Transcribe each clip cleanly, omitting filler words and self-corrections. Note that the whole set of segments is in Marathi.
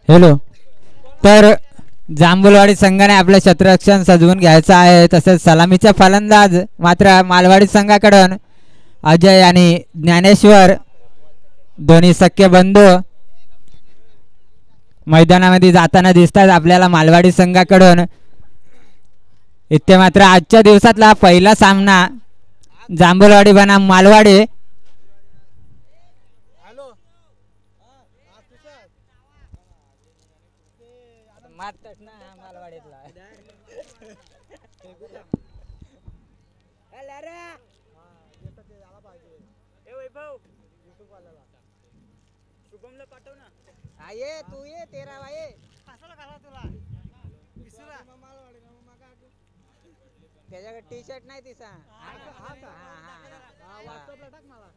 हॅलो. तर जांभूलवाडी संघाने आपलं क्षेत्ररक्षण सजवून घ्यायचं आहे. तसेच सलामीचा फलंदाज मात्र मालवाडी संघाकडून अजय आणि ज्ञानेश्वर दोन्ही सख्खे बंधू मैदानामध्ये जाताना दिसतात आपल्याला मालवाडी संघाकडून. इथे मात्र आजच्या दिवसातला पहिला सामना जांभूलवाडी बनाम मालवाडी. तू ये तेरा वाये त्याच्याकडे टी शर्ट नाही तिचा व्हॉट्सअपला टाक मला.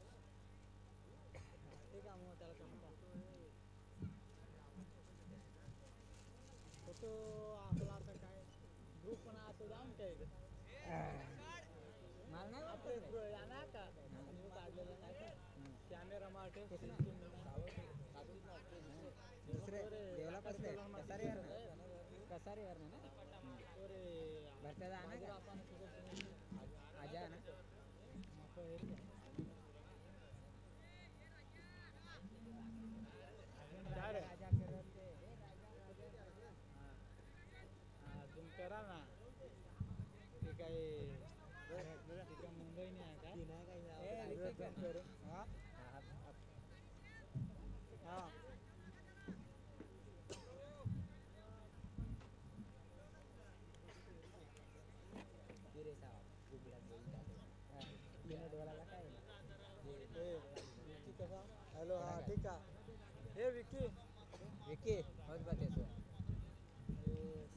हॅलो. हा ठीक आहे. हे विकी विकी होत बघ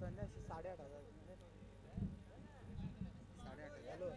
संन्यासी 8,500 8,500. हॅलो.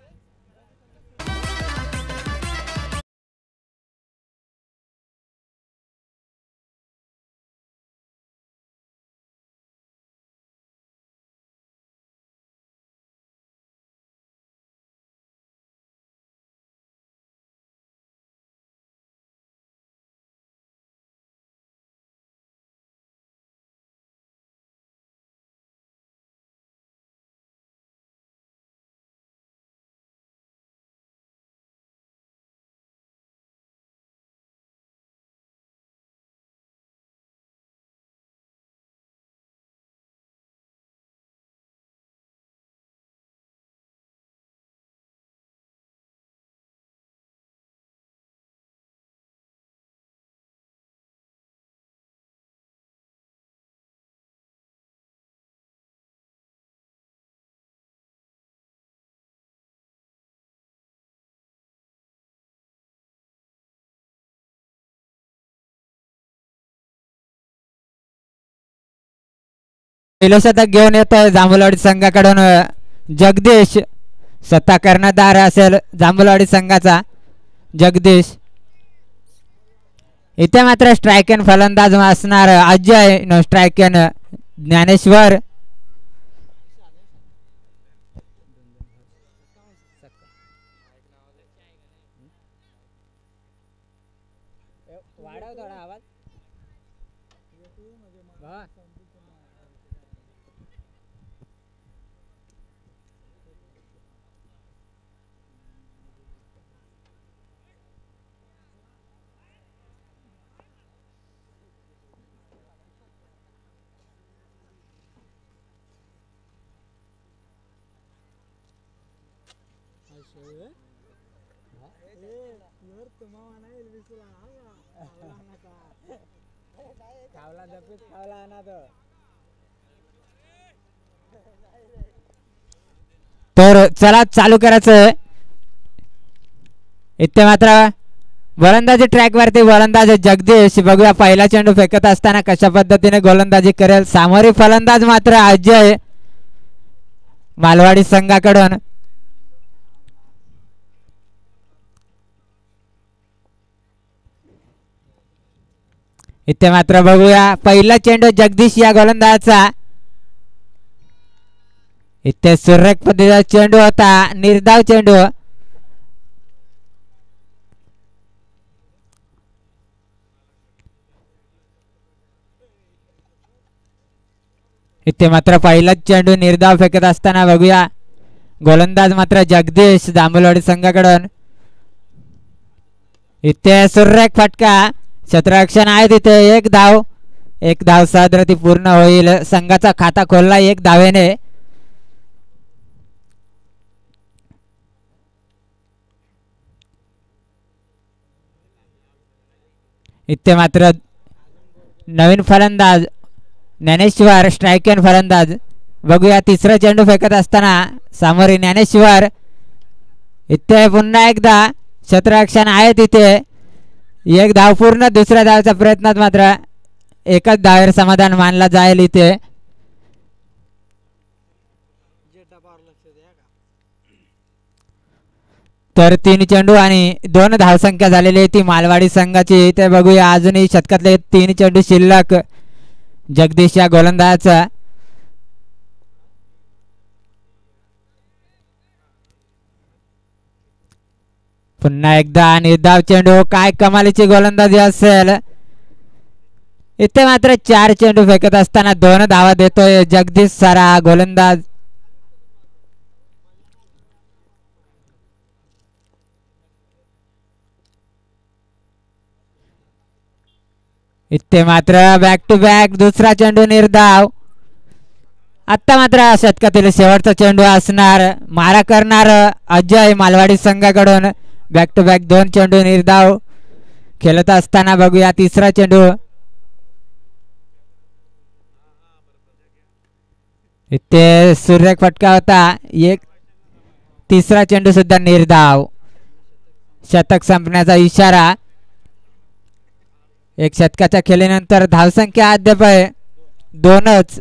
पहिलं शतक घेऊन येतोय जांभूलवाडी संघाकडून जगदीश. स्वतः कर्णधार असेल जांभूलवाडी संघाचा जगदीश. इथे मात्र स्ट्रायकन फलंदाज असणार अजय. नो स्ट्रायकन ज्ञानेश्वर. वाढव थोडा आवाज. तर चला चालू करायचं. इथे मात्र गोलंदाजी ट्रॅक वरती गोलंदाज जगदीश. बघूया पहिला चेंडू फेकत असताना कशा पद्धतीने गोलंदाजी करेल. सामोरी फलंदाज मात्र अजय मालवाडी संघाकडून. इथे मात्र बघूया पहिला चेंडू जगदीश या गोलंदाजाचा. इथे सुरेख पद्धतीचा चेंडू होता, निर्धाव चेंडू. इथे मात्र पहिलाच चेंडू निर्धाव फेकत असताना बघूया गोलंदाज मात्र जगदीश जांभूलवाडी संघाकडून. इथे सुरेख फटका, क्षेत्ररक्षण आहे तिथे. एक धाव सादर ती पूर्ण होईल. संघाचा खाता खोलला 1 धावेने. इथे मात्र नवीन फलंदाज ज्ञानेश्वर स्ट्रायकन फलंदाज. बघूया तिसरा चेंडू फेकत असताना सामोरी ज्ञानेश्वर. इथे पुन्हा एकदा क्षेत्ररक्षण आहे तिथे. 1 धाव पूर्ण. दुसऱ्या धावच्या प्रयत्नात मात्र एकच धावेर समाधान मानला जाईल इथे. तर 3 चेंडू आणि 2 धावसंख्या झालेली आहे ती मालवाडी संघाची. इथे बघूया अजूनही शतकातले 3 चेंडू शिल्लक जगदीश या गोलंदाजाचा. पुन्हा एकदा निर्धाव चेंडू. काय कमालीची गोलंदाजी असेल. इथे मात्र 4 चेंडू फेकत असताना 2 धावा देतोय जगदीश सारा गोलंदाज. इथे मात्र बॅक टू बॅक दुसरा चेंडू निर्धाव. आता मात्र शतकातील शेवटचा चेंडू असणार. मारा करणार अजय मालवाडी संघाकडून. बॅक टू बॅक 2 चेंडू निर्धाव खेळत असताना बघूया तिसरा चेंडू. इथे सुरेख फटका होता. तिसरा चेंडू सुद्धा निर्धाव. शतक संपण्याचा इशारा. 1 शतकाच्या खेळीनंतर धावसंख्या अद्याप आहे 2च.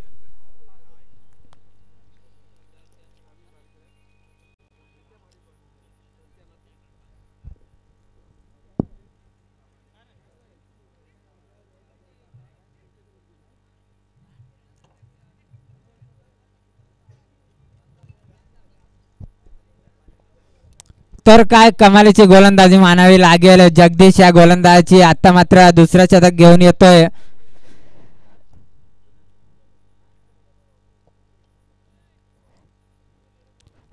तर काय कमालीची गोलंदाजी मानावी लागेल जगदीश या गोलंदाजाची. आता मात्र दुसरा शतक घेऊन येतोय.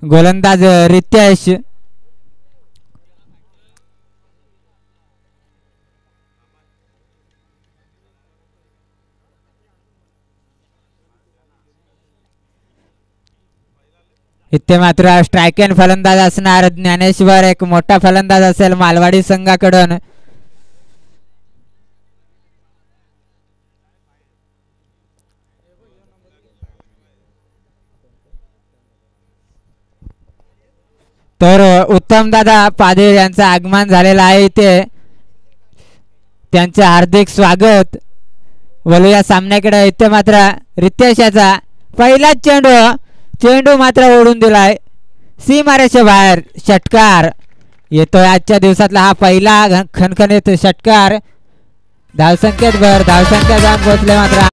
गोलंदाज रितेश. इथे मात्र स्ट्रायकन फलंदाज असणार ज्ञानेश्वर. एक मोठा फलंदाज असेल मालवाडी संघाकडून. तर उत्तम दादा पादेर यांचं आगमन झालेलं आहे इथे. त्यांचे हार्दिक स्वागत. बोलूया सामन्याकडे. इथे मात्र रितेश याचा पहिलाच चेंडू मात्र ओढून दिलाय सीमारेषे बाहेर. षटकार येतोय आजच्या दिवसातला हा पहिला खणखणीत षटकार. धावसंख्येत भर. धावसंख्या जाऊन पोहोचले मात्र.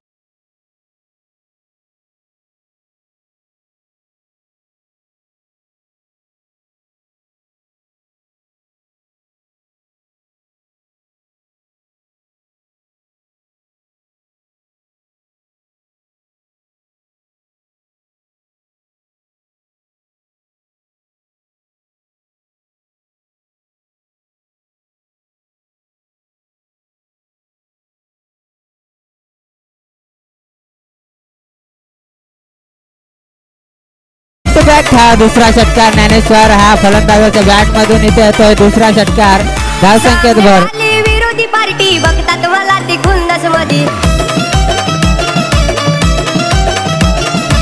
बॅट हा दुसरा षटकार. ज्ञानेश्वर हा फलंदाजाच्या बॅट मधून इथे येतोय दुसरा षटकार. धावसंख्येत भर. विरोधी पार्टी बघतात मला ती खुंदस मध्ये.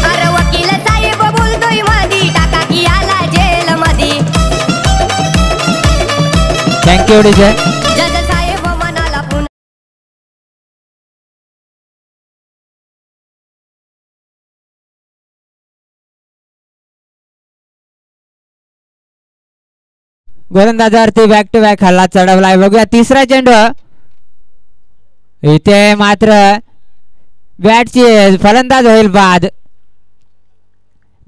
अरे वकील साहेब बोलतोय मधी टाका की आला जेल मध्ये. Thank you DJ. जज साहेब मनाला पुन्हा. गोलंदाजावरती बॅक टू बॅक हल्ला चढवलाय. बघूया तिसरा चेंडू. इथे मात्र बॅटची फलंदाज होईल बाद.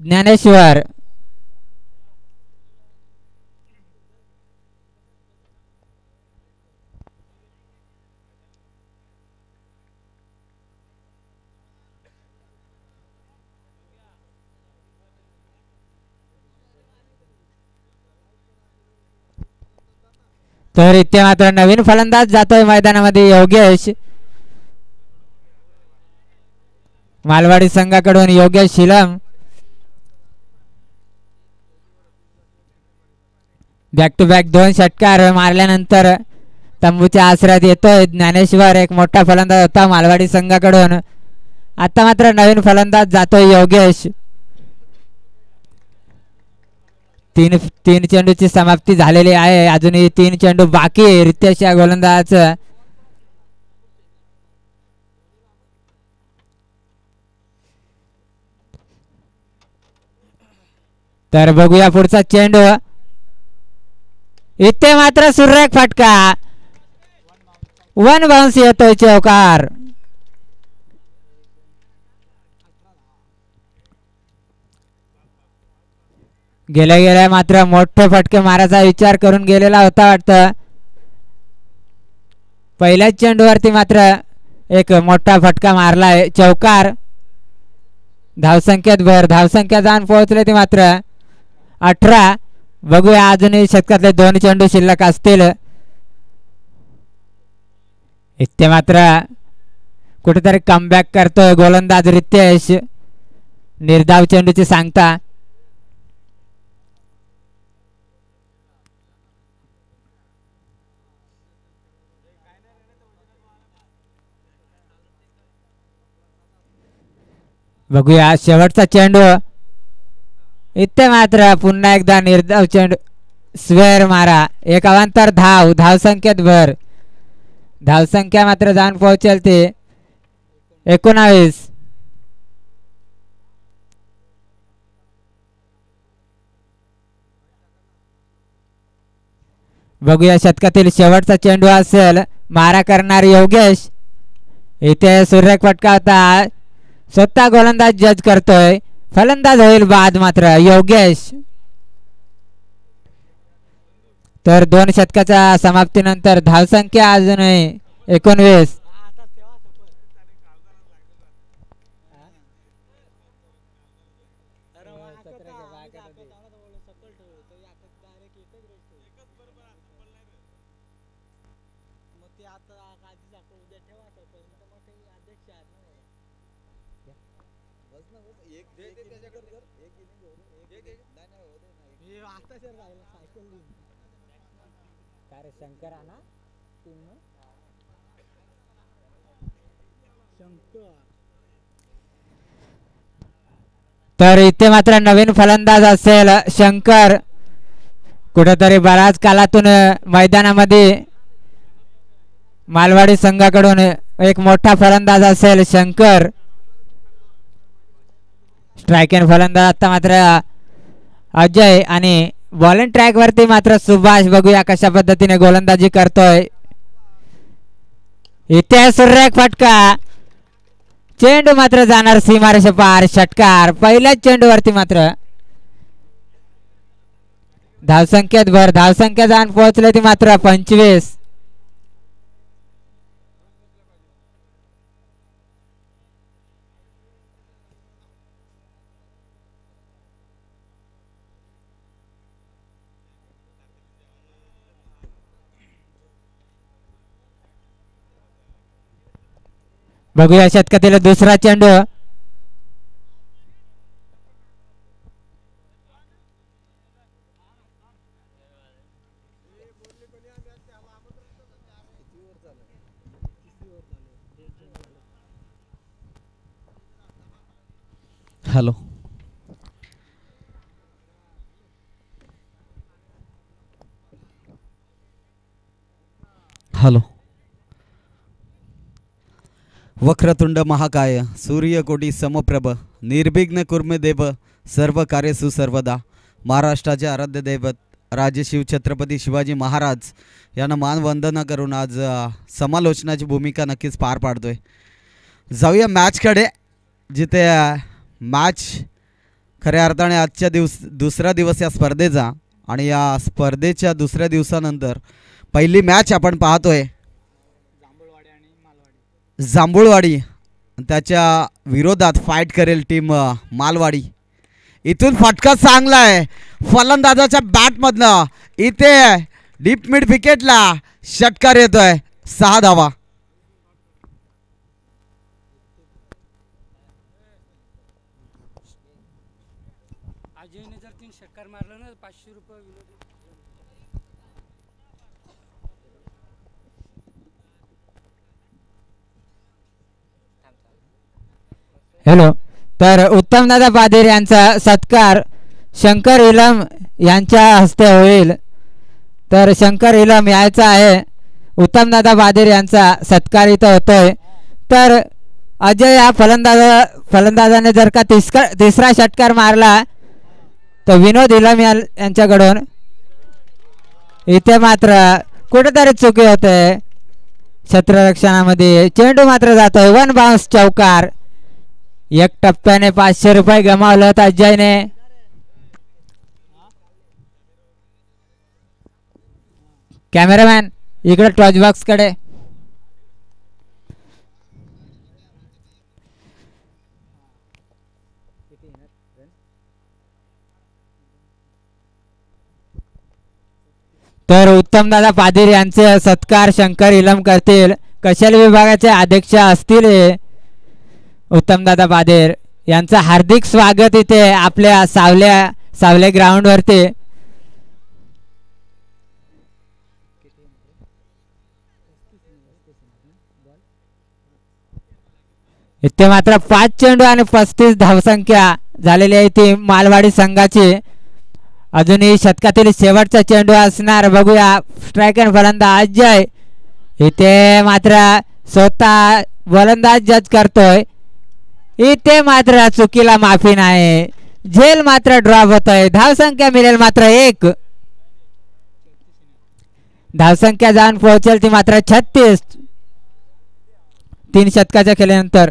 ज्ञानेश्वर तर इथे मात्र नवीन फलंदाज जातोय मैदानामध्ये योगेश. मालवाडी संघाकडून योगेश शिलम. बॅक टू बॅक 2 षटकार मारल्यानंतर तंबूच्या आश्रयात येतोय ज्ञानेश्वर. एक मोठा फलंदाज होता मालवाडी संघाकडून. आता मात्र नवीन फलंदाज जातोय योगेश. तीन चेंडूची समाप्ती झालेली आहे. अजूनही 3 चेंडू बाकी आहे रितेश या गोलंदाजाचं. तर बघूया पुढचा चेंडू. इथे मात्र सुरेख फटका. 1 बाउन्स येतोय चौकार. गेल्या मात्र मोठे फटके मारायचा विचार करून गेलेला होता वाटतं. पहिल्याच चेंडूवरती मात्र एक मोठा फटका मारलाय चौकार. धावसंख्येत भर. धावसंख्या जाऊन पोहोचले ती मात्र 18. बघूया अजूनही शतकातले 2 चेंडू शिल्लक असतील. इथे मात्र कुठेतरी कमबॅक करतोय गोलंदाज रितेश. निर्धाव चेंडूची सांगता. बघूया शेवटचा चेंडू. इथे मात्र पुन्हा एकदा निर्धाव चेंडू. स्वेर मारा. एक अवांतर धाव. धावसंख्येत भर. धावसंख्या मात्र जाऊन पोहोचेल ते 19. बघूया शतकातील शेवटचा चेंडू असेल. मारा करणार योगेश. इथे सुरेख फटका होता. स्वतः गोलंदाज जज करतोय. फलंदाज होईल बाद मात्र योगेश. तर 2 षटकाच्या समाप्तीनंतर धावसंख्या अजूनही 19. तर इथे मात्र नवीन फलंदाज असेल शंकर. कुठेतरी बराच कालातून मैदानामध्ये मालवाडी संघाकडून एक मोठा फलंदाज असेल शंकर. स्ट्राईक एंड फलंदाज आता मात्र अजय आणि बॉलिंग ट्रॅक वरती मात्र सुभाष. बघूया कशा पद्धतीने गोलंदाजी करतोय. इथे सुरेख फटका. चेंडू मात्र जाणार सीमारेषे पार. षटकार. पहिल्याच चेंडूवरती मात्र धावसंख्येत भर. धावसंख्या जाऊन पोहोचले ती मात्र 25. बघूया शतकातील दुसरा चेंडू. हॅलो. हॅलो. वक्रतुंड महाकाय सूर्यकोटी समप्रभ निर्विघ्न कुर्मे देव सर्व कार्य सुसर्वदा. महाराष्ट्राचे आराध्य दैवत राजे शिवछत्रपती शिवाजी महाराज यांना मानवंदना करून आज समालोचनाची भूमिका नक्कीच पार पाडतोय. जाऊया मॅचकडे, जिथे मॅच खऱ्या अर्थाने आजच्या दुसरा दिवस या स्पर्धेचा, आणि या स्पर्धेच्या दुसऱ्या दिवसानंतर पहिली मॅच आपण पाहतोय जांभूळवाडी त्याच्या विरोधात फाईट करेल टीम मालवाडी. इथून फटका चांगला आहे फलंदाजाच्या बॅटमधनं. इथे डीप मिड विकेटला षटकार येतोय, 6 धावा. अजयने जर 3 षटकार मारलं ना 500 रुपये विनोद. हॅलो. तर उत्तमदादा बादेर यांचा सत्कार शंकर इलम यांच्या हस्ते होईल. तर शंकर इलम यायचा आहे. उत्तमदादा बादेर यांचा सत्कार इथं होतोय. तर अजय या फलंदाजाने जर का तिसरा षटकार मारला तर विनोद इलम यांच्याकडून इथे मात्र कुठेतरी चुकी होते क्षेत्ररक्षणामध्ये. चेंडू मात्र जातोय 1 बाउन्स चौकार. एक टप्प्याने 500 रुपये गमावलं होतं अजयने. कॅमेरामॅन इकडे टॉच बॉक्स कडे. तर उत्तमदादा पादीर यांचे सत्कार शंकर इलम करतील. कौशल्य विभागाचे अध्यक्ष असतील उत्तमदादा पादीर यांचं हार्दिक स्वागत इथे आपल्या सावले ग्राउंड वरती. इथे मात्र 5 चेंडू आणि 35 धावसंख्या झालेली आहे ती मालवाडी संघाची. अजूनही शतकातील शेवटचा चेंडू असणार. बघूया स्ट्राईक अँड फलंदाज अजय इथे मात्र स्वतः गोलंदाज जज करतोय. इथे मात्र चुकीला माफी नाही. झेल मात्र ड्रॉप होतोय. धावसंख्या मिळेल मात्र 1. धावसंख्या जाऊन पोहोचेल ती मात्र 36 3 षटकाच्या खेळीनंतर.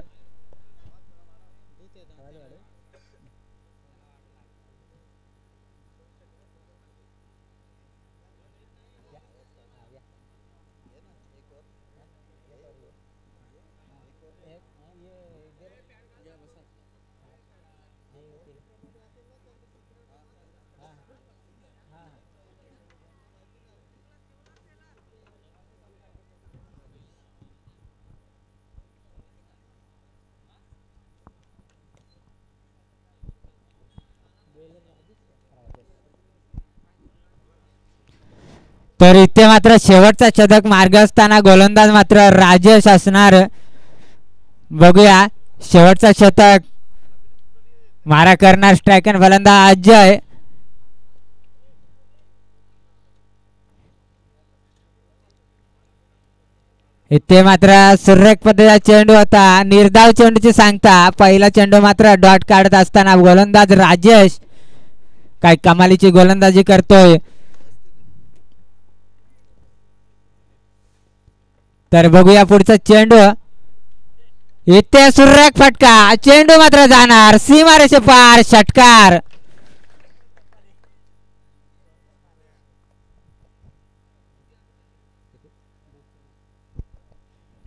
तर इथे मात्र शेवटचा शतक मार्ग असताना गोलंदाज मात्र राजेश असणार. बघूया शेवटचा शतक मारा करणार स्ट्राईक अँड फलंदाज अजय. इथे मात्र सुरेख पद्धतीचा चेंडू होता. निर्धाव चेंडूची सांगता. पहिला चेंडू मात्र डॉट काढत असताना गोलंदाज राजेश काय कमालीची गोलंदाजी करतोय. तर बघूया पुढचा चेंडू. इथे सुरेख फटका. चेंडू मात्र जाणार सीमारेषे पार. षटकार.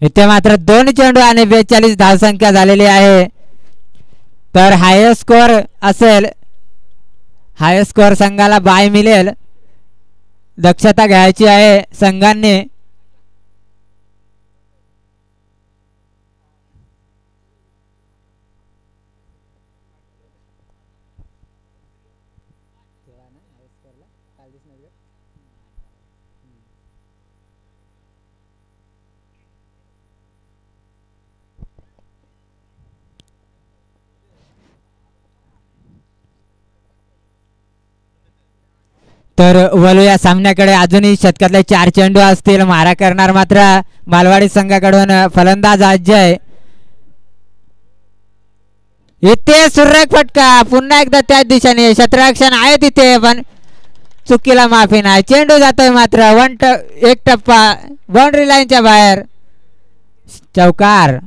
इथे मात्र 2 चेंडू आणि 42 धावसंख्या झालेली आहे. तर हायेस्ट स्कोअर असेल. हायेस्ट स्कोअर संघाला बाय मिळेल. दक्षता घ्यायची आहे संघांनी. तर वळूया सामन्याकडे. अजूनही शतकातले 4 चेंडू असतील. मारा करणार मात्र मालवाडी संघाकडून फलंदाज अजय. इथे सुरेख फटका. पुन्हा एकदा त्याच दिशेने क्षेत्ररक्षण आहे तिथे पण चुकीला माफी नाही. चेंडू जातोय मात्र एक टप्पा बाउंड्री लाईनच्या बाहेर. चौकार.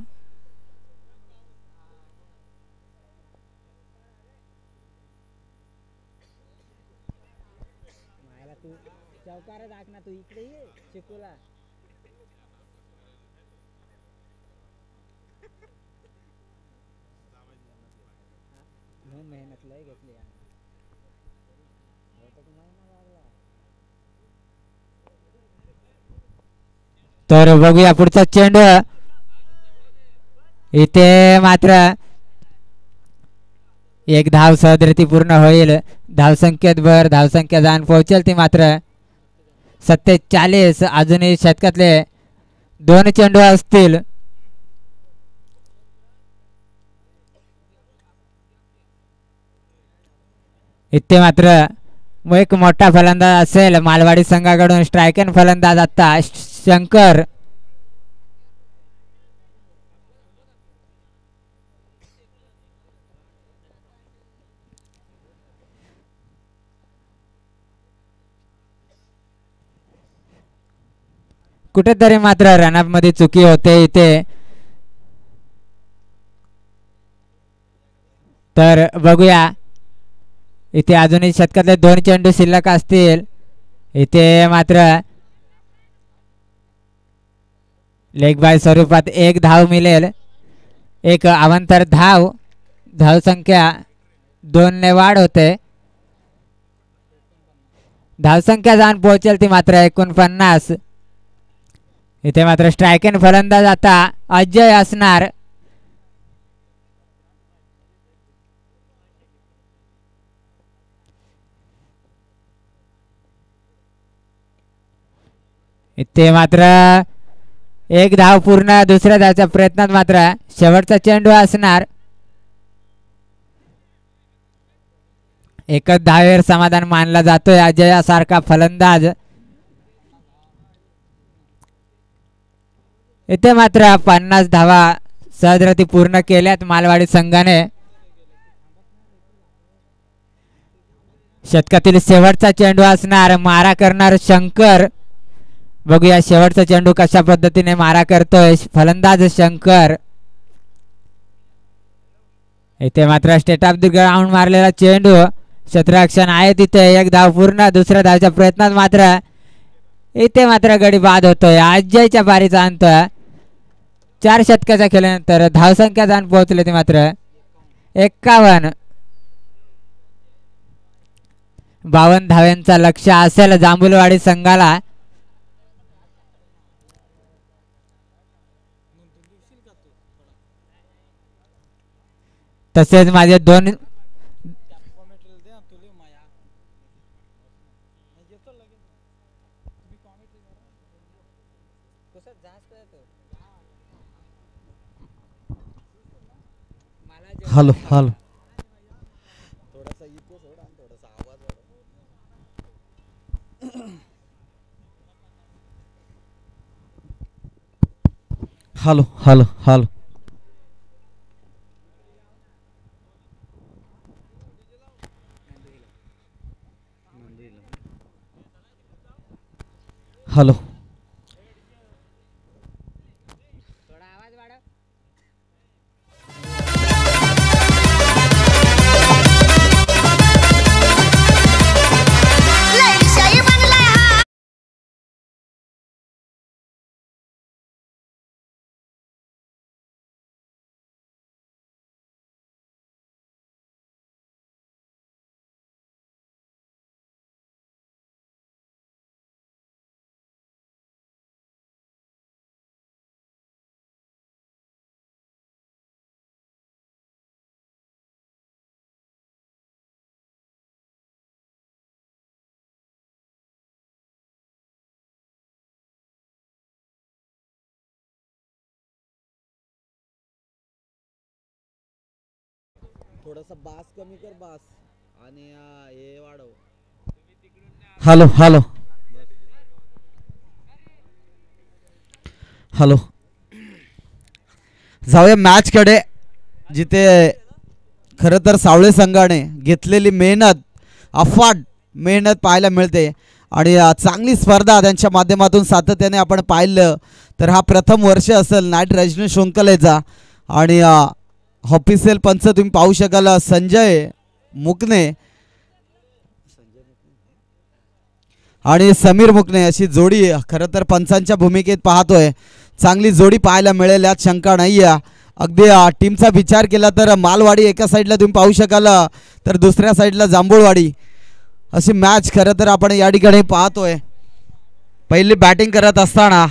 तर बघूया पुढचा चेंडू. इथे मात्र एक धाव सहजरिती पूर्ण होईल. धावसंख्येत भर, धावसंख्या जाऊन पोहोचेल ती मात्र 47. अजूनही शतकातले 2 चेंडू असतील. इथे मात्र एक मोठा फलंदाज असेल मालवाडी संघाकडून. स्ट्रायकन फलंदाज आता शंकर. कुठेतरी मात्र रनअप मध्ये चुकी होते इथे. तर बघूया इथे अजूनही शतकातले 2 चेंडू शिल्लक असतील. इथे मात्र लेग बाय स्वरूपात 1 धाव मिळेल. एक अवांतर धाव. धावसंख्या 2 ने वाढ होते. धावसंख्या जाऊन पोहोचेल ती मात्र 49. इथे मात्र स्ट्रायकन फलंदाज आता अजय असणार. इथे मात्र 1 धाव पूर्ण. दुसऱ्या धावच्या प्रयत्नात मात्र शेवटचा चेंडू असणार. एकच धावेवर समाधान मानला जातोय अजयासारखा फलंदाज. इथे मात्र 50 धावा सहजरिती पूर्ण केल्यात मालवाडी संघाने. शतकातील शेवटचा चेंडू असणार. मारा करणार शंकर. बघूया शेवटचा चेंडू कशा पद्धतीने मारा करतोय फलंदाज शंकर. इथे मात्र स्टेट ऑफ द ग्राउंड मारलेला चेंडू. क्षेत्ररक्षण आहे तिथे. 1 धाव पूर्ण. दुसऱ्या धावच्या प्रयत्नात मात्र इथे मात्र गडी बाद होतोय. अजयच्या पारीचा अंत. 4 षटकाच्या खेळल्यानंतर धावसंख्या जाऊन पोहोचले ते मात्र 51. 52 धाव्यांचा लक्ष्य असेल जांभुलवाडी संघाला. तसेच माझे 2 hello hello hello hello hello hello. थोडासा बास कमी कर बास आणि हे वाढव. Hello hello hello. जाऊया मॅच कडे जिथे खरं तर सावळे संघाने घेतलेली मेहनत अफाट मेहनत पाहायला मिळते आणि चांगली स्पर्धा त्यांच्या माध्यमातून सातत्याने आपण पाहिलं तर हा प्रथम वर्ष असेल नाईट रजनी शृंखलेचा आणि ऑफिशियल पंच तुम्ही पाहू शकाल संजय मुकणे आणि समीर मुकणे अशी जोडी खरं तर पंचांच्या भूमिकेत पाहतोय. चांगली जोडी पाहायला मिळेल यात शंका नाही आहे. अगदी टीमचा विचार केला तर मालवाडी एका साईडला तुम्ही पाहू शकाल तर दुसऱ्या साईडला जांभूळवाडी अशी मॅच खरं तर आपण या ठिकाणी पाहतोय. पहिली बॅटिंग करत असताना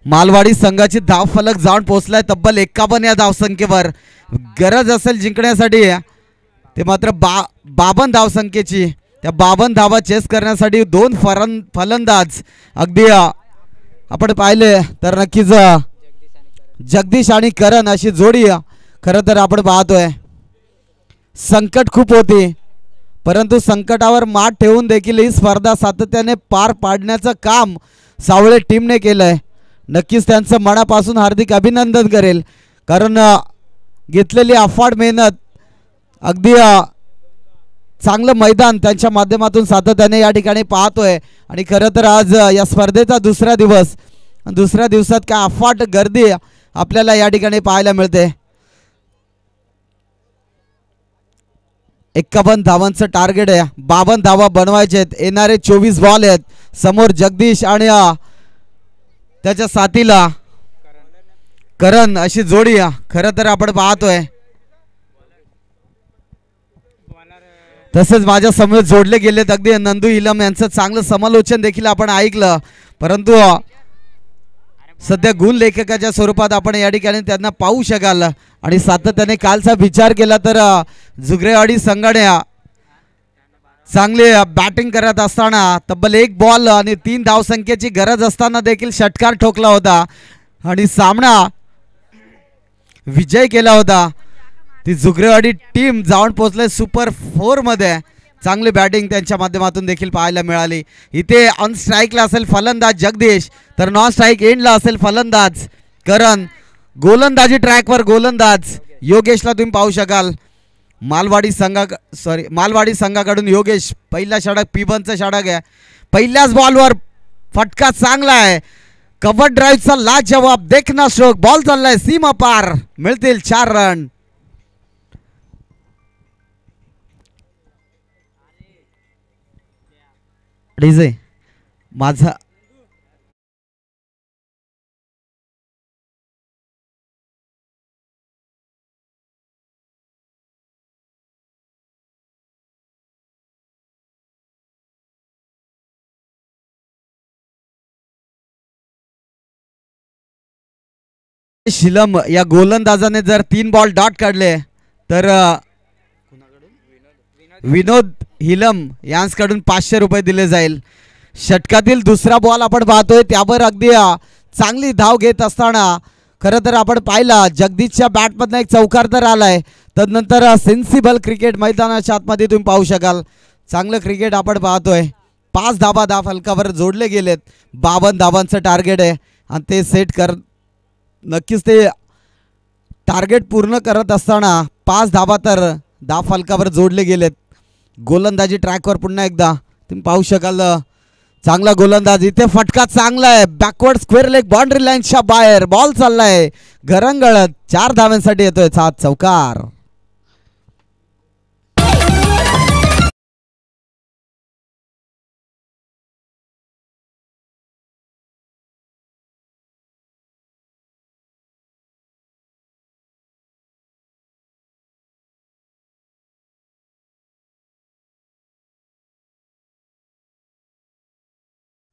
मालवाडी संघाची धाव फलक जाऊन पोहोचलाय तब्बल 51 या धावसंख्येवर. गरज असेल जिंकण्यासाठी ते मात्र 52 धावसंख्येची. त्या 52 धावा चेस करण्यासाठी दोन फलंदाज अगदी आपण पाहिले तर नक्कीच जगदीश आणि करण अशी जोडी खरं तर आपण पाहतोय. संकट खूप होती परंतु संकटावर मात ठेवून देखील ही स्पर्धा सातत्याने पार पाडण्याचं काम सावळे टीमने केलंय. नक्कीच त्यांचं मनापासून हार्दिक अभिनंदन करेल कारण घेतलेली अफाट मेहनत अगदी चांगलं मैदान त्यांच्या माध्यमातून सातत्याने या ठिकाणी पाहतोय. आणि खरं तर आज या स्पर्धेचा दुसरा दिवस, दुसऱ्या दिवसात काय अफाट गर्दी आपल्याला या ठिकाणी पाहायला मिळते. 51 धावांचं टार्गेट आहे. 52 धावा बनवायचे आहेत. येणारे 24 बॉल आहेत. समोर जगदीश आणि त्याच्या साथीला करण अशी जोडी खरं तर आपण पाहतोय. तसेच माझ्या समोर जोडले गेलेत अगदी नंदू इलम यांचं चांगलं समालोचन देखील आपण ऐकलं. परंतु सध्या गुण लेखकाच्या स्वरूपात आपण या ठिकाणी त्यांना पाहू शकाल. आणि सातत्याने कालचा विचार केला तर जुगरेवाडी संघाने चांगली बॅटिंग करत असताना तब्बल 1 बॉल आणि 3 धावसंख्येची गरज असताना देखील षटकार ठोकला होता आणि सामना विजय केला होता. ती जुगरेवाडी टीम जाऊन पोहोचले सुपर 4 मध्ये. चांगली बॅटिंग त्यांच्या माध्यमातून देखील पाहायला मिळाली. इथे ऑन स्ट्राईकला असेल फलंदाज जगदीश तर नॉन स्ट्राईक एंडला असेल फलंदाज करण. गोलंदाजी ट्रॅकवर गोलंदाज योगेशला तुम्ही पाहू शकाल. मालवाडी संघाकडून योगेश पहिला षटक पिबनचं षटक आहे. पहिल्याच बॉलवर फटका चांगला आहे. कव्हर ड्राईव्हचा लाजवाब देखना स्ट्रोक. बॉल चाललाय सीमा पार. मिळतील 4 रन. डीजे माझा शिलम या गोलंदाजाने जर 3 बॉल डॉट काढले तर विनोद हिलम यांच्याकडून 500 रुपये दिले जाईल. षटकातील दुसरा बॉल आपण पाहतोय त्यावर अगदी चांगली धाव घेत असताना खरं तर आपण पाहिला जगदीशच्या बॅटमधनं एक चौकार तर आलाय. तदनंतर सेन्सिबल क्रिकेट मैदानाच्या आतमध्ये तुम्ही पाहू शकाल. चांगलं क्रिकेट आपण पाहतोय. 5 धावा धाव फलकावर जोडले गेलेत. 52 धावांचं टार्गेट आहे आणि ते सेट कर नक्कीच ते टार्गेट पूर्ण करत असताना 5 धावा तर धाव फलकावर जोडले गेलेत. गोलंदाजी ट्रॅकवर पुन्हा एकदा तुम्ही पाहू शकाल. चांगला गोलंदाज. इथे फटका चांगला आहे. बॅकवर्ड स्क्वेअर लेग बाउंड्री लाईनच्या बाहेर बॉल चाललाय घरंगळत. 4 धाव्यांसाठी येतोय 7 चौकार.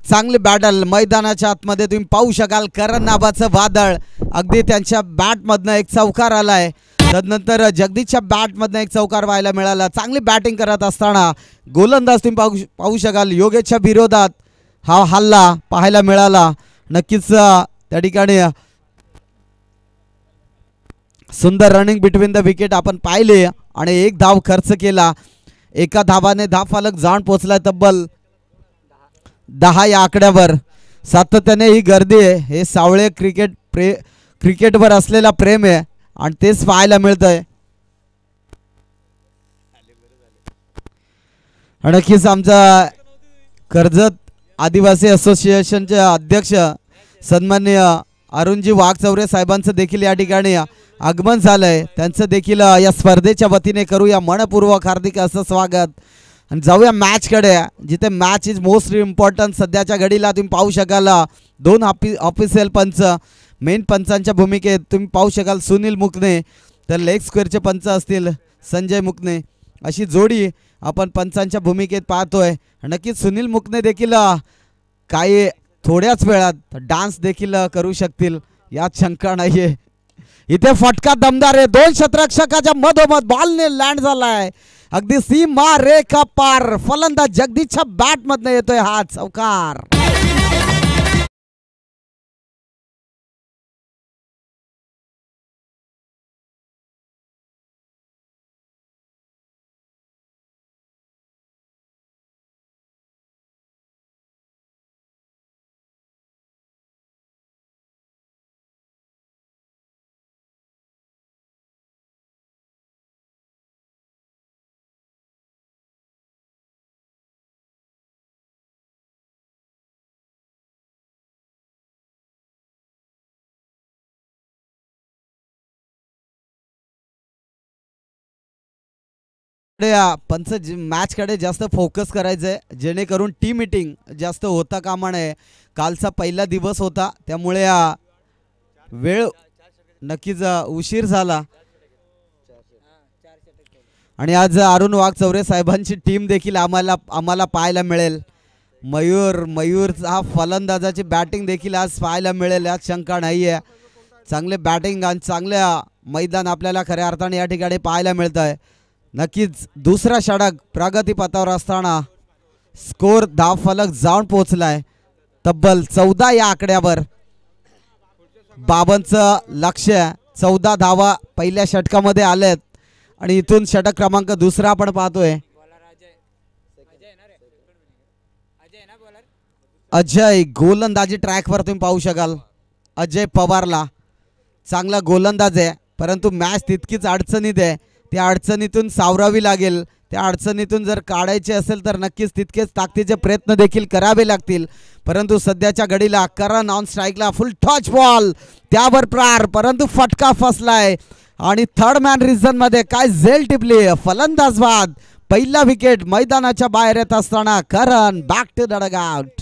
चांगली बॅटल मैदानाच्या आतमध्ये तुम्ही पाहू शकाल. करण नावाचं वादळ अगदी त्यांच्या बॅटमधनं एक चौकार आलाय. तदनंतर जगदीशच्या बॅटमधनं एक चौकार व्हायला मिळाला. चांगली बॅटिंग करत असताना गोलंदाज तुम्ही पाहू शकाल. योगेशच्या विरोधात हा हल्ला पाहायला मिळाला. नक्कीच त्या ठिकाणी सुंदर रनिंग बिटवीन द विकेट आपण पाहिले आणि 1 धाव खर्च केला. एका धावाने धाव फलक जाऊन पोहोचलाय तब्बल 10 या आकड्यावर. सातत्याने ही गर्दी आहे. हे सावळे क्रिकेटवर असलेला प्रेम आहे आणि तेच पाहायला मिळतंय. नक्कीच आमचा कर्जत आदिवासी असोसिएशनचे अध्यक्ष सन्माननीय अरुणजी वाघचौरे साहेबांचं देखील या ठिकाणी आगमन झालंय. त्यांचं देखील या स्पर्धेच्या वतीने करूया मनपूर्वक हार्दिक असं स्वागत आणि जाऊया मॅचकडे, जिथे मॅच इज मोस्ट इम्पॉर्टंट. सध्याच्या घडीला तुम्ही पाहू शकाल 2 ऑफिशियल पंच मेन पंचांच्या भूमिकेत तुम्ही पाहू शकाल सुनील मुकणे, तर लेग स्क्वेअरचे पंच असतील संजय मुकणे. अशी जोडी आपण पंचांच्या भूमिकेत पाहतोय. नक्कीच सुनील मुकणे देखील काही थोड्याच वेळात डान्स देखील करू शकतील यात शंका नाहीये. इथे फटका दमदार आहे. 2 क्षेत्ररक्षकाच्या मधोमध बॉलने लँड झालाय अगदी सीमा रेखा पार. फलंदाज जगदीशच्या बॅट मधनं येतोय हा चौकार. पंच मॅच कडे जास्त फोकस करायचंय, जेणेकरून टीम मीटिंग जास्त होता कामा नये. कालचा पहिला दिवस होता त्यामुळे वेळ नक्कीच उशीर झाला आणि आज अरुण वाघचौरे साहेबांची टीम देखील आम्हाला पाहायला मिळेल. मयूरचा फलंदाजाची बॅटिंग देखील आज पाहायला मिळेल यात शंका नाहीये. चांगले बॅटिंग आणि चांगल्या मैदान आपल्याला खऱ्या अर्थाने या ठिकाणी पाहायला मिळत आहे. नक्कीच दुसरा षटक प्रगतीपथावर असताना स्कोर धावफलक जाऊन पोहोचलाय तब्बल 14 या आकड्यावर. बाबांचं लक्ष 14 धावा पहिल्या षटकामध्ये आलेत आणि इथून षटक क्रमांक दुसरा आपण पाहतोय. अजय गोलंदाजी ट्रॅकवर तुम्ही पाहू शकाल. अजय पवारला चांगला गोलंदाज आहे, परंतु मॅच तितकीच अडचणीत आहे. त्या अडचणीतून सावरावी लागेल. त्या अडचणीतून जर काढायचे असेल तर नक्कीच तितकेच ताकदीचे प्रयत्न देखील करावे लागतील. परंतु सध्याच्या घडीला करण ऑन स्ट्राईकला फुल टच बॉल त्यावर प्रार, परंतु फटका फसलाय आणि थर्ड मॅन रिझन मध्ये काय झेल टिपली. फलंदाज बाद. पहिला विकेट मैदानाच्या बाहेर येत असताना Karan back to the dugout.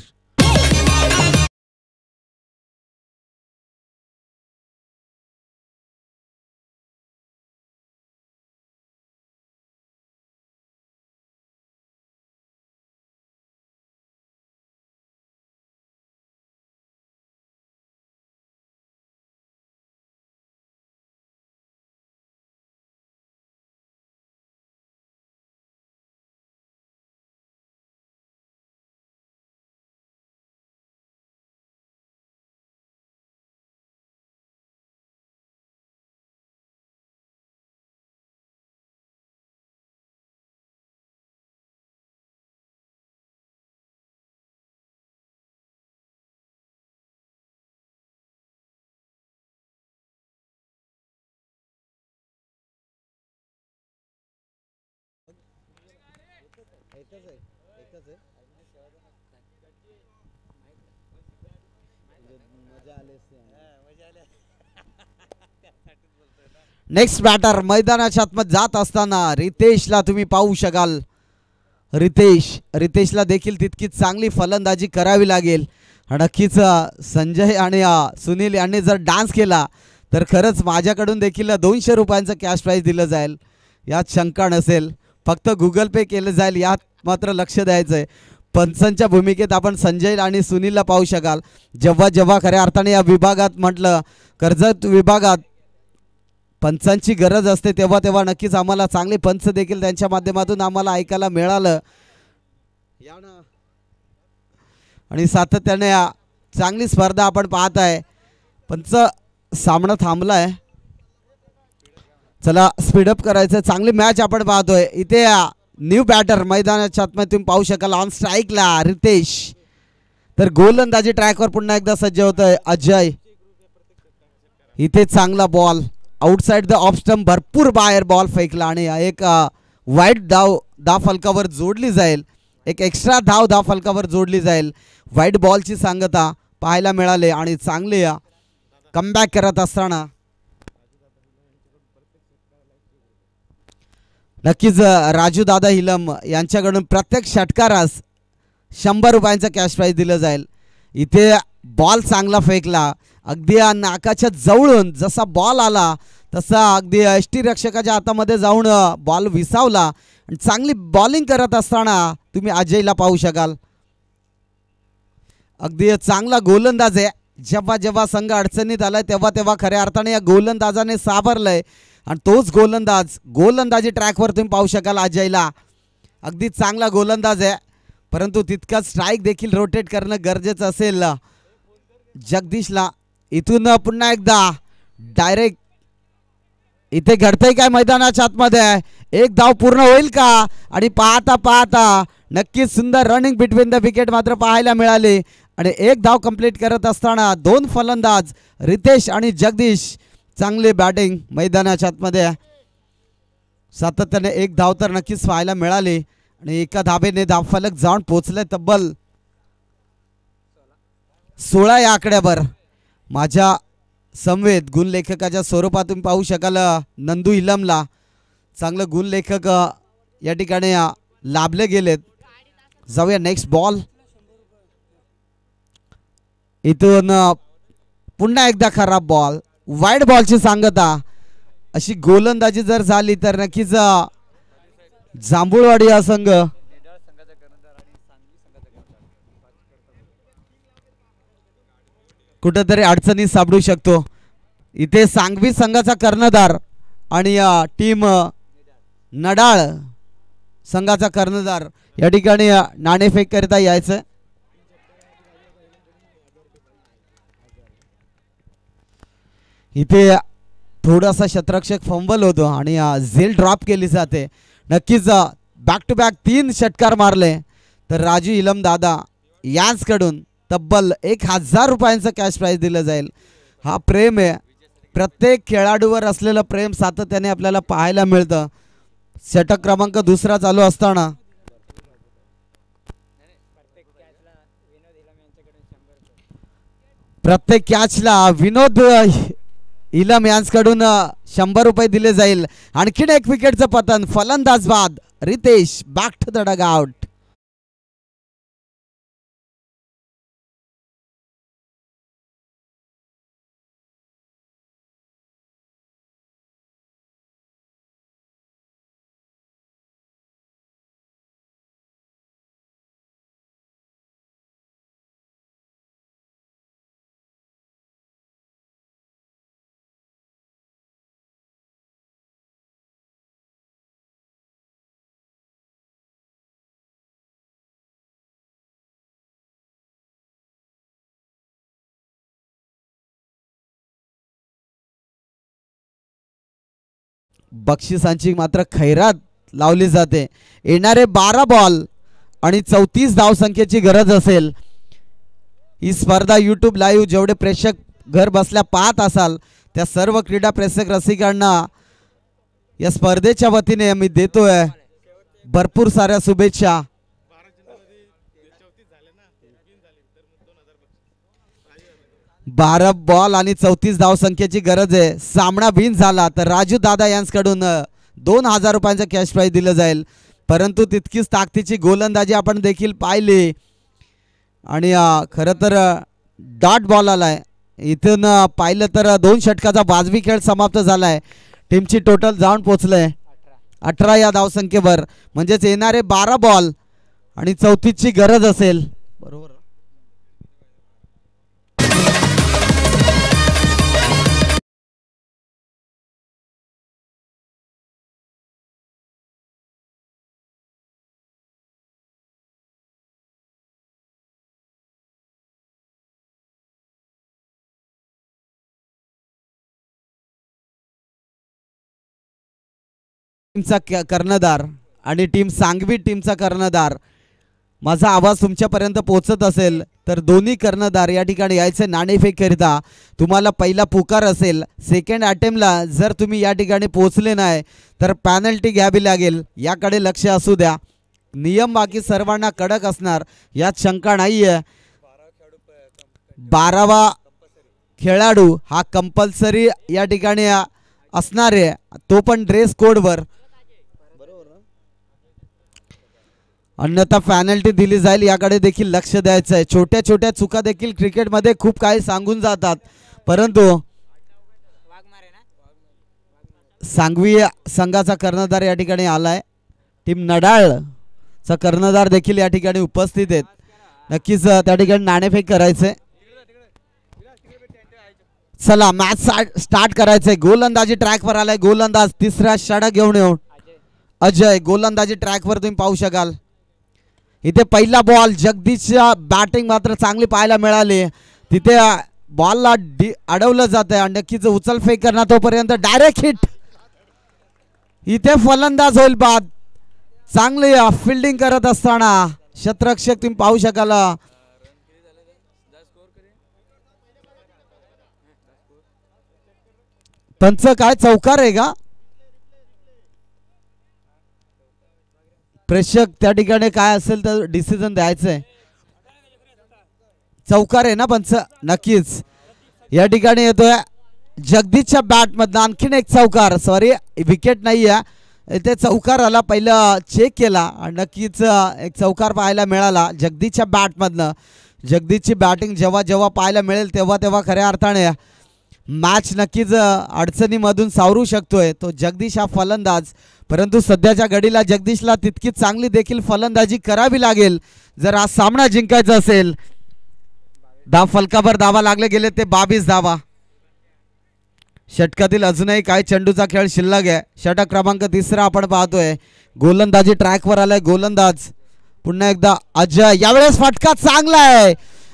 Next batter मैदानाच्या आतमध्ये जात असताना रितेशला तुम्ही पाहू शकाल. रितेशला देखील तितकीच चांगली फलंदाजी करावी लागेल. नक्कीच संजय आणि सुनील यांनी जर डान्स केला तर खरंच माझ्याकडून देखील 200 रुपयांचं कॅश प्राईज दिलं जाईल यात शंका नसेल. फक्त गुगल पे केलं जाईल यात मात्र लक्ष द्यायचं आहे. पंचांच्या भूमिकेत आपण संजय आणि सुनीलला पाहू शकाल. जेव्हा खऱ्या अर्थाने या विभागात म्हटलं कर्जत विभागात पंचांची गरज असते तेव्हा नक्कीच आम्हाला चांगले पंच देखील त्यांच्या माध्यमातून आम्हाला ऐकायला मिळालं आणि सातत्याने चांगली स्पर्धा आपण पाहत आहे. पंच सामना थांबलाय. चला स्पीडअप करायचं. चांगली मॅच आपण पाहतोय. इथे न्यू बॅटर मैदानाच्या आतमध्ये तुम्ही पाहू शकाल. ऑन स्ट्राईकला रितेश, तर गोलंदाजी ट्रॅकवर पुन्हा एकदा सज्ज होतोय अजय. इथे चांगला ball outside the off stump, भरपूर बाहेर बॉल फेकला आणि एक वाईट धाव फलकावर जोडली जाईल. एक एक्स्ट्रा धाव फलकावर जोडली जाईल. व्हाईट बॉलची सांगता पाहायला मिळाले आणि चांगले कमबॅक करत असताना नक्कीच राजू दादा हिलम यांच्याकडून प्रत्येक षटकारास 100 रुपयांचा कॅश प्राईज दिलं जाईल. इथे बॉल चांगला फेकला, अगदी नाकाच्या जवळून जसा बॉल आला तसा अगदी यष्टीरक्षकाच्या हातामध्ये जाऊन बॉल विसावला आणि चांगली बॉलिंग करत असताना तुम्ही अजयला पाहू शकाल. अगदी चांगला गोलंदाज आहे. जेव्हा जेव्हा संघ अडचणीत आलाय तेव्हा तेव्हा खऱ्या अर्थाने या गोलंदाजाने सावरलंय आणि तोच गोलंदाजी ट्रॅकवर तुम्ही पाहू शकाल अजयला. अगदी चांगला गोलंदाज आहे, परंतु तितका स्ट्राईक देखील रोटेट करणं गरजेचं असेल जगदीशला. इथून पुन्हा एकदा डायरेक्ट इथे घडतंय काय मैदानाच्या आतमध्ये, एक धाव पूर्ण होईल का? आणि पाहता पाहता नक्कीच सुंदर रनिंग बिटवीन द विकेट मात्र पाहायला मिळाली आणि एक धाव कंप्लीट करत असताना दोन फलंदाज रितेश आणि जगदीश चांगली बॅटिंग मैदानाच्या आतमध्ये. सातत्याने एक धाव तर नक्कीच पाहायला मिळाली आणि एका धाबेने धावफलक जाऊन पोचले तब्बल 16 या आकड्यावर. माझ्या समवेत गुणलेखकाच्या स्वरूपातून पाहू शकाल नंदू इलमला. चांगलं गुणलेखक या ठिकाणी लाभले गेलेत. जाऊया नेक्स्ट बॉल. इथून पुन्हा एकदा खराब बॉल, वाईट बॉलची सांगता. अशी गोलंदाजी जर झाली तर नक्कीच जांभूळवाडी हा संघ कुठेतरी अडचणीत सापडू शकतो. इथे सांगवी संघाचा कर्णधार आणि टीम नडाळ संघाचा कर्णधार या ठिकाणी नाणेफेक करता यायचं. इथे थोडासा शतरक्षक फंबल होतो आणि झेल ड्रॉप केली जाते. नक्कीच बॅक टू बॅक 3 षटकार मारले तर राजू इलम दादा यांचकडून तब्बल 1000 रुपयांचं कॅश प्राईज दिलं जाईल. हा प्रेम आहे, प्रत्येक खेळाडूवर असलेलं प्रेम सातत्याने आपल्याला पाहायला मिळतं. षटक क्रमांक 2 चालू असताना प्रत्येक कॅचला विनोद इलम यांच्याकडून 100 रुपये दिले जाईल. आणखीन एक विकेटचं पतन, फलंदाज बाद Ritesh back to the dugout. बक्षिसांची मात्र खैरात लावली जाते. येणारे 12 बॉल आणि 34 धावसंख्येची गरज असेल. ही स्पर्धा YouTube लाईव्ह जेवढे प्रेक्षक घर बसल्या पाहत असाल त्या सर्व क्रीडा प्रेक्षक रसिकांना या स्पर्धेच्या वतीने मी देतोय भरपूर साऱ्या शुभेच्छा. 12 बॉल आणि 34 धावसंख्येची गरज आहे. सामना बिन झाला तर राजू दादा यांच्याकडून 2000 रुपयांचं कॅश प्राईज दिलं जाईल. परंतु तितकीच ताकदीची गोलंदाजी आपण देखील पाहिली आणि खरं तर डॉट बॉल आलाय. इथून पाहिलं तर 2 षटकाचा वाजवी खेळ समाप्त झालाय. टीमची टोटल जाऊन पोचलंय 18 या धावसंख्येवर. म्हणजेच येणारे 12 बॉल आणि 34 ची गरज असेल. बरोबर. टीमचा कर्णधार आणि टीम सांगवी टीमचा कर्णधार, माझा आवाज तुमच्यापर्यंत पोहोचत असेल तर दोन्ही कर्णधार या ठिकाणी यायचे नाणेफेक करिता. तुम्हाला पहिला पुकार असेल, सेकंड अटेम्प्टला जर तुम्ही या ठिकाणी पोहोचले नाही तर पॅनल्टी घ्यावी लागेल, याकडे लक्ष असू द्या. नियम बाकी सर्वांना कडक असणार, यात शंका नाही आहे. 12वा खेळाडू हा कंपल्सरी या ठिकाणी असणार आहे, तो पण ड्रेस कोडवर. अन्यथा पॅनल्टी दिली जाईल, याकडे देखील लक्ष द्यायचं आहे. छोट्या छोट्या चुका देखील क्रिकेटमध्ये खूप काही सांगून जातात, परंतु सांगवी संघाचा कर्णधार या ठिकाणी आलाय. टीम नडाळचा कर्णधार देखील या ठिकाणी उपस्थित आहेत. नक्कीच त्या ठिकाणी नाणेफेक करायचंय. चला मॅच स्टार्ट करायचंय. गोलंदाजी ट्रॅकवर आलाय. गोलंदाज तिसरा षटक घेऊन येऊन अजय गोलंदाजी ट्रॅकवर तुम्ही पाहू शकाल. इथे पहिला बॉल जगदीशच्या बॅटिंग मात्र चांगली पाहायला मिळाली. तिथे बॉलला अडवलं जात आहे आणि नक्कीच उचल फेक करणार, तोपर्यंत डायरेक्ट हिट. इथे फलंदाज होईल बाद. चांगली फिल्डिंग करत असताना क्षेत्ररक्षक तुम्ही पाहू शकाल. पंच काय चौकार आहे का? प्रेक्षक त्या ठिकाणी काय असेल तर डिसिजन द्यायचंय. चौकार आहे ना पंच? नक्कीच या ठिकाणी येतोय जगदीशच्या बॅट मधनं आणखीन एक चौकार. सॉरी विकेट नाही आहे, इथे चौकार आला. पहिलं चेक केला आणि नक्कीच एक चौकार पाहायला मिळाला जगदीशच्या बॅट मधनं. जगदीशची बॅटिंग जेव्हा जेव्हा पाहायला मिळेल तेव्हा तेव्हा खऱ्या अर्थाने मॅच नक्कीच अडचणीमधून सावरू शकतोय तो जगदीश हा फलंदाज. परंतु सध्याच्या घडीला जगदीशला तितकीच चांगली देखील फलंदाजी करावी लागेल जर हा सामना जिंकायचा असेल. धाव फलकावर धावा लागले गेले ते 22 धावा. षटकातील अजूनही काही चेंडूचा खेळ शिल्लक आहे. षटक क्रमांक 3 आपण पाहतोय. गोलंदाजी ट्रॅकवर आलाय. गोलंदाज पुन्हा एकदा अजय. यावेळेस फटका चांगला आहे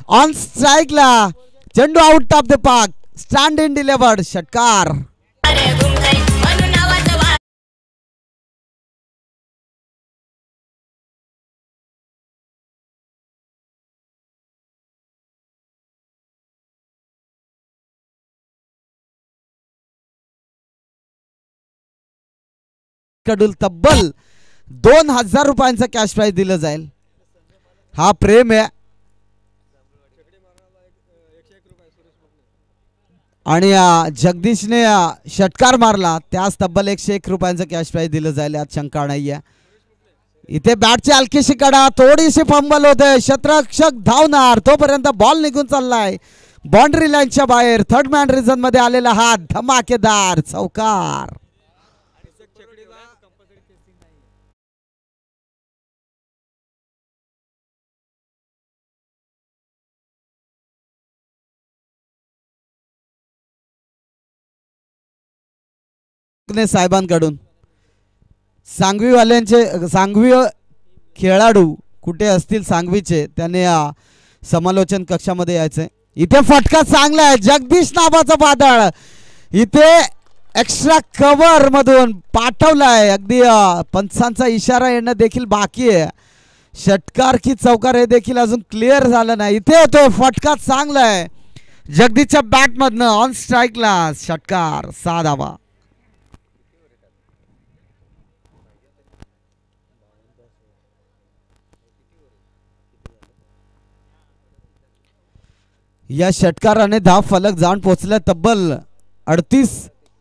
ऑन स्ट्राईकला. चेंडू out of the park. Stand in delivered. षटकार. कडून तब्बल 2000 रुपयांचं कॅश प्राइज दिलं जाईल. हा प्रेम आहे आणि जगदीशने षटकार मारला त्यास तब्बल 101 रुपयांचं कॅश प्राइज दिलं जाईल, यात शंका नाही आहे. इथे बॅटची हलकीशी कडा, थोडीशी फंबल होते. क्षेत्ररक्षक धावणार तोपर्यंत बॉल निघून चाललाय बाउंड्री लाईनच्या बाहेर. थर्ड मॅन रिझन मध्ये आलेला हा धमाकेदार चौकार. साहेबांकडून सांगवीवाल्यांचे सांगवी खेळाडू कुठे असतील सांगवीचे त्याने समालोचन कक्षामध्ये यायचंय. इथे फटका चांगला आहे. जगदीश नावाचा वादळ इथे एक्स्ट्रा कव्हर मधून पाठवलाय. अगदी पंचांचा इशारा येणं देखील बाकी आहे. षटकार की चौकार हे देखील अजून क्लिअर झालं नाही. इथे येतोय फटका चांगला आहे जगदीशच्या बॅट मधनं ऑन स्ट्राईकला. षटकार. 6 धावा. या षटकाराने धाव फलक जाऊन पोहोचलं तब्बल 38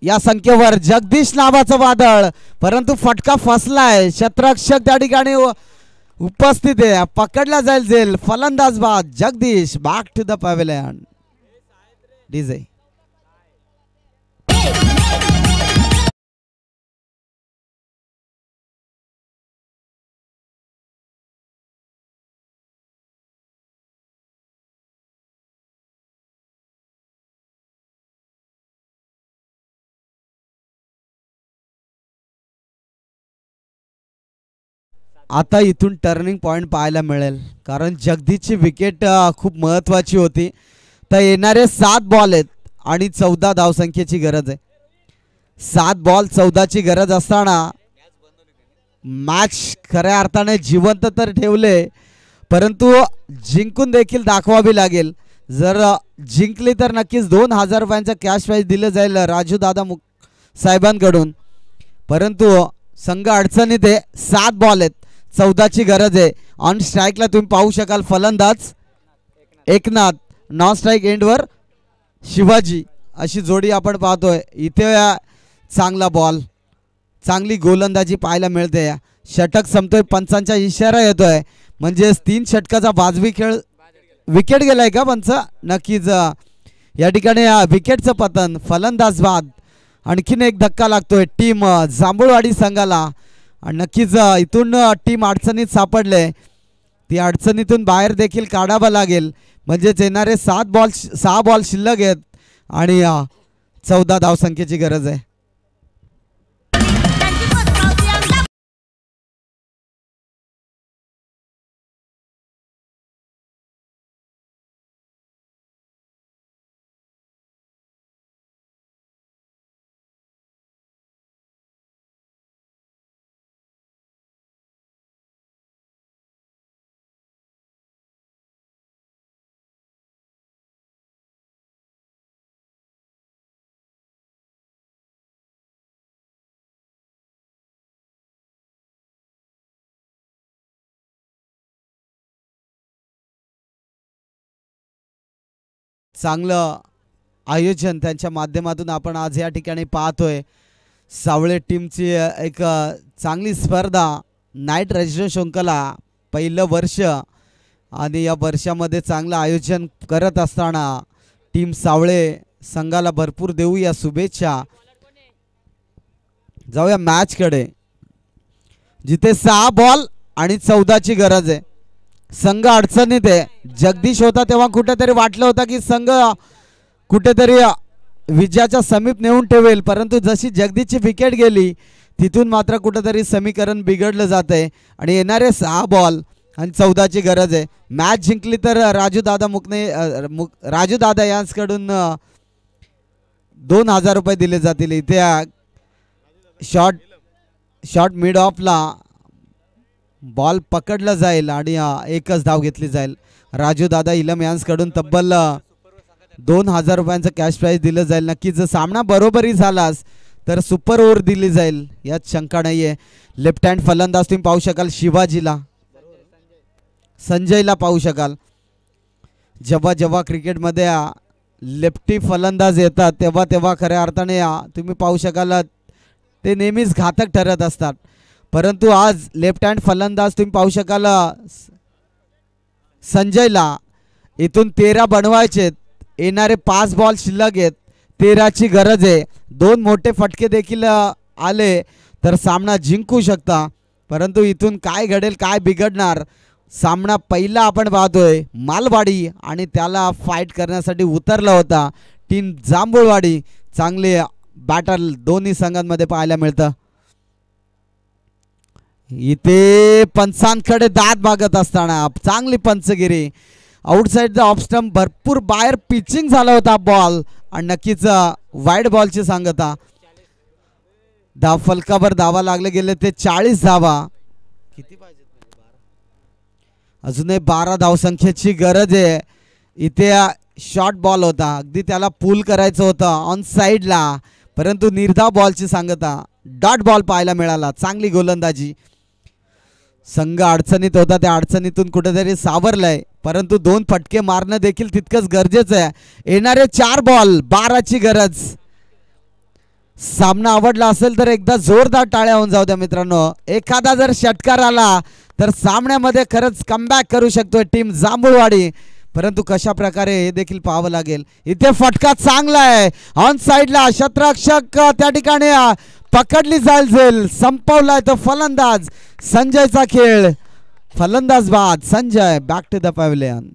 या संख्येवर. जगदीश नावाचं वादळ, परंतु फटका फसलाय. क्षेत्ररक्षक त्या ठिकाणी उपस्थित आहे. पकडला जाईल जेल. फलंदाज बाद. Jagdish back to the pavilion. DJ आता इथून टर्निंग पॉइंट पाहायला मिळेल, कारण जगदीशची विकेट खूप महत्त्वाची होती. तर येणारे 7 बॉल आहेत आणि 14 धावसंख्येची गरज आहे. 7 बॉल 14ची गरज असताना मॅच खऱ्या अर्थाने जिवंत तर ठेवले, परंतु जिंकून देखील दाखवावी लागेल. जर जिंकली तर नक्कीच 2000 रुपयांचा कॅश प्राईज दिलं जाईल राजू दादा साहेबांकडून. परंतु संघ अडचणीत आहे. 7 बॉल आहेत, 14ची गरज आहे. ऑन स्ट्राईकला तुम्ही पाहू शकाल फलंदाज एकनाथ, नॉन स्ट्राईक एंडवर शिवाजी अशी जोडी आपण पाहतोय. इथे चांगला बॉल, चांगली गोलंदाजी पाहायला मिळते. षटक संपतोय, पंचांचा इशारा येतोय, म्हणजे 3 षटकाचा वाजवी खेळ. विकेट गेलाय का पंच? नक्कीच या ठिकाणी विकेटचं पतन, फलंदाज बाद. आणखीन एक धक्का लागतोय टीम जांभूळवाडी संघाला. आणि नक्कीच इथून टीम अडचणीत सापडले, ती अडचणीतून बाहेर देखील काढावं लागेल. म्हणजेच येणारे 6 बॉल शिल्लक आहेत आणि 14 धावसंख्येची गरज आहे. चांगलं आयोजन त्यांच्या माध्यमातून आपण आज या ठिकाणी पाहतोय. सावळे टीमची एक चांगली स्पर्धा, नाईट रेजिडेंट शृंखला पहिलं वर्ष आणि या वर्षामध्ये चांगलं आयोजन करत असताना टीम सावळे संघाला भरपूर देऊया शुभेच्छा. जाऊया मॅचकडे, जिथे 6 बॉल आणि 14ची गरज आहे. संघ अडचणीत आहे. जगदीश होता तेव्हा कुठेतरी वाटलं होतं की संघ कुठेतरी विजयाच्या समीप नेऊन ठेवेल, परंतु जशी जगदीशची विकेट गेली तिथून मात्र कुठेतरी समीकरण बिघडलं जातंय. आणि येणारे 6 बॉल आणि 14ची गरज आहे. मॅच जिंकली तर राजू दादा यांच्याकडून 2000 रुपये दिले जातील. इथे शॉर्ट मिड ऑफला बॉल पकडला जाईल आणि एकच धाव घेतली जाईल. राजू दादा इलम यांच्याकडून तब्बल 2000 रुपयांचं कॅश प्राईज दिलं जाईल. नक्कीच जर सामना बरोबरी झालास तर सुपर ओव्हर दिली जाईल, यात शंका नाहीये. लेफ्ट हँड फलंदाज तुम्ही पाहू शकाल शिवाजीला, संजयला पाहू शकाल. जेव्हा क्रिकेटमध्ये लेफ्टी फलंदाज येतात तेव्हा खऱ्या अर्थाने तुम्ही पाहू शकाल ते नेहमीच घातक ठरत असतात. परंतु आज लेफ्ट हँड फलंदाज तुम्ही पाहू शकाल संजयला. इथून 13 बनवायचे, येणारे 5 बॉल शिल्लक आहेत, 13ची गरज आहे. 2 मोठे फटके देखील आले तर सामना जिंकू शकता. परंतु इथून काय घडेल, काय बिघडणार, सामना पहिला आपण पाहतोय मालवाडी आणि त्याला फाईट करण्यासाठी उतरला होता टीम जांभूळवाडी. चांगले बॅटल दोन्ही संघांमध्ये पाहायला मिळतं. इथे पंचांकडे दाद मागत असताना चांगली Panchgiri, outside the off stump, भरपूर बाहेर पिचिंग झाला होता बॉल आणि नक्कीच वाईड बॉलची सांगता. धाव फलकावर धावा लागले गेले ते 40 धावा. किती पाहिजे? अजूनही 12 धावसंख्येची गरज आहे. इथे शॉर्ट बॉल होता, अगदी त्याला पूल करायचं होतं ऑन साईडला, परंतु निर्धाव बॉलची सांगता. डॉट बॉल पाहायला मिळाला. चांगली गोलंदाजी. संघ अडचणीत होता, त्या अडचणीतून कुठेतरी सावरलाय, परंतु 2 फटके मारणं देखील तितकंच गरजेचं आहे. येणारे 4 बॉल 12ची गरज. सामना आवडला असेल तर एकदा जोरदार टाळ्या होऊन जाऊ द्या मित्रांनो. एखादा जर षटकार आला तर सामन्यामध्ये खरंच कमबॅक करू शकतोय टीम जांभूळवाडी, परंतु कशा प्रकारे हे देखील पाहावं लागेल. इथे फटका चांगला आहे ऑन साईडला, क्षेत्ररक्षक त्या ठिकाणी पकडली जाईल. संपवलाय तो फलंदाज. संजयचा खेळ, फलंदाज बाद. Sanjay back to the pavilion.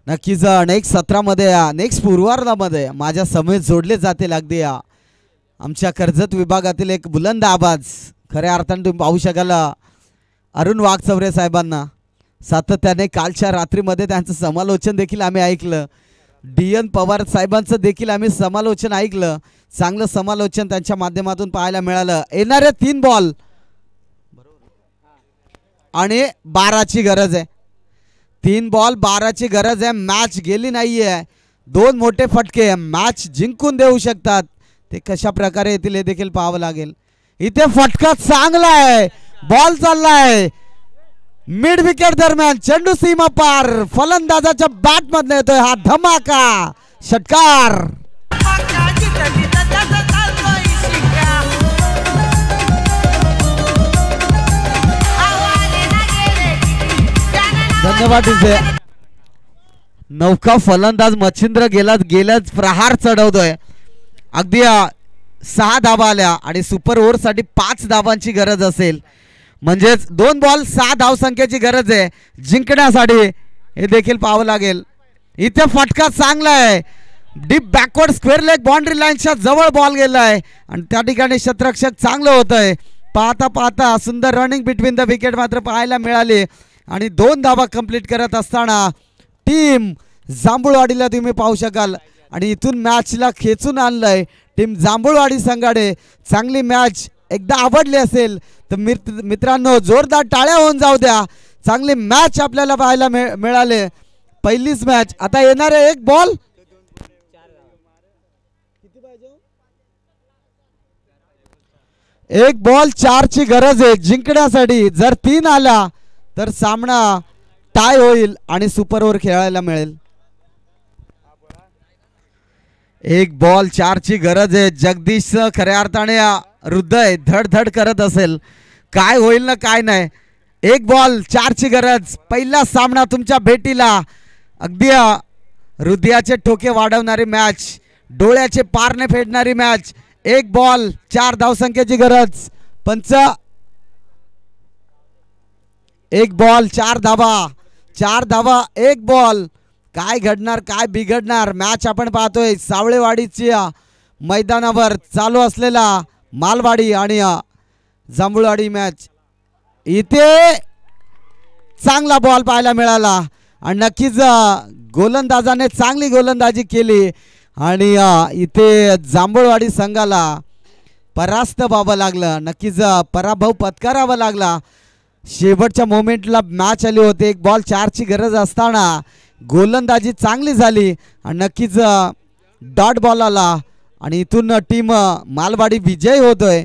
नक्कीच नेक्स्ट सत्रामध्ये, नेक्स्ट पूर्वार्धामध्ये माझ्या समेत जोडले जातील अगदी आमच्या कर्जत विभागातील एक बुलंद आवाज. खऱ्या अर्थाने तुम्ही पाहू शकाल अरुण वाघचौरे साहेबांना. सातत्याने कालच्या रात्रीमध्ये त्यांचं समालोचन देखील आम्ही ऐकलं. DN पवार साहेबांचं देखील आम्ही समालोचन ऐकलं. चांगलं समालोचन त्यांच्या माध्यमातून पाहायला मिळालं. येणारे 3 बॉल आणि 12ची गरज आहे. 3 बॉल 12ची गरज आहे. मॅच गेली नाहीये. 2 मोठे फटके मॅच जिंकून देऊ शकतात. ते कशा प्रकारे येतील हे देखील पाहावं लागेल. इथे फटका चांगला आहे. बॉल चाललाय मिड विकेट दरम्यान. चेंडू सीमा पार. फलंदाजाच्या बॅट मधून येतोय हा धमाका षटकार. धन्यवाद. नौका फलंदाज मच्छिंद्र गेलाच प्रहार चढवतोय. अगदी 6 धावा आल्या आणि सुपर ओव्हर साठी 5 धावांची गरज असेल. म्हणजेच 2 बॉल 6 धावसंख्येची गरज आहे जिंकण्यासाठी. हे देखील पाहावं लागेल. इथे फटका चांगला आहे. Deep backward square leg boundary लाईनच्या जवळ बॉल गेलाय आणि त्या ठिकाणी क्षेत्ररक्षक चांगलं होतंय. पाहता पाहता सुंदर रनिंग बिटवीन द विकेट मात्र पाहायला मिळाली आणि 2 धावा कंप्लीट करत असताना टीम जांभूळवाडीला तुम्ही पाहू शकाल. आणि इथून मॅचला खेचून आणलंय टीम जांभूळवाडी संघाने. चांगली मॅच एकदा आवडली असेल तर मित्रांनो जोरदार टाळ्या होऊन जाऊ द्या. चांगली मॅच आपल्याला पाहायला मिळाले. पहिलीच मॅच. आता येणारे 1 बॉल 1 बॉल 4ची गरज आहे जिंकण्यासाठी. जर 3 आला तर सामना टाय होईल आणि सुपर ओव्हर खेळायला मिळेल. 1 बॉल 4ची गरज आहे. जगदीश खऱ्या अर्थाने हृदय धडधड करत असेल. काय होईल ना काय नाही. 1 बॉल 4ची गरज. पहिला सामना तुमच्या भेटीला. अगदी हृदयाचे ठोके वाढवणारी मॅच. डोळ्याचे पारणे फेडणारी मॅच. 1 बॉल 4 धावसंख्येची गरज. पंच 1 बॉल 4 धावा. 4 धावा 1 बॉल. काय घडणार काय बिघडणार. मॅच आपण पाहतोय सावळेवाडीची मैदानावर चालू असलेला मालवाडी आणि जांभूळवाडी मॅच. इथे चांगला बॉल पाहायला मिळाला आणि नक्कीच गोलंदाजाने चांगली गोलंदाजी केली आणि इथे जांभूळवाडी संघाला परास्त व्हावं लागलं. नक्कीच पराभव पत्करावा लागला. शेवटच्या मोमेंटला मॅच आली होती. 1 बॉल 4ची गरज असताना गोलंदाजी चांगली झाली आणि नक्कीच डॉट बॉल आला आणि इथून टीम मालवाडी विजयी होतोय.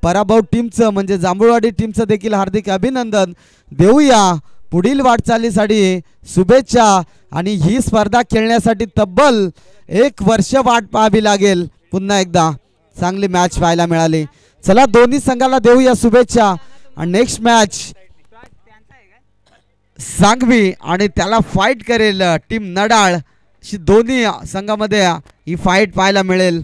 पराभव टीमचं म्हणजे जांभूळवाडी टीमचं देखील हार्दिक अभिनंदन देऊया. पुढील वाटचालीसाठी शुभेच्छा आणि ही स्पर्धा खेळण्यासाठी तब्बल 1 वर्ष वाट पाहावी लागेल. पुन्हा एकदा चांगली मॅच पाहायला मिळाली. चला दोन्ही संघाला देऊया शुभेच्छा. आणि नेक्स्ट मॅच सांगवी आणि त्याला फाईट करेल टीम नडाळ. दोन्ही संघामध्ये ही फाईट पाहायला मिळेल.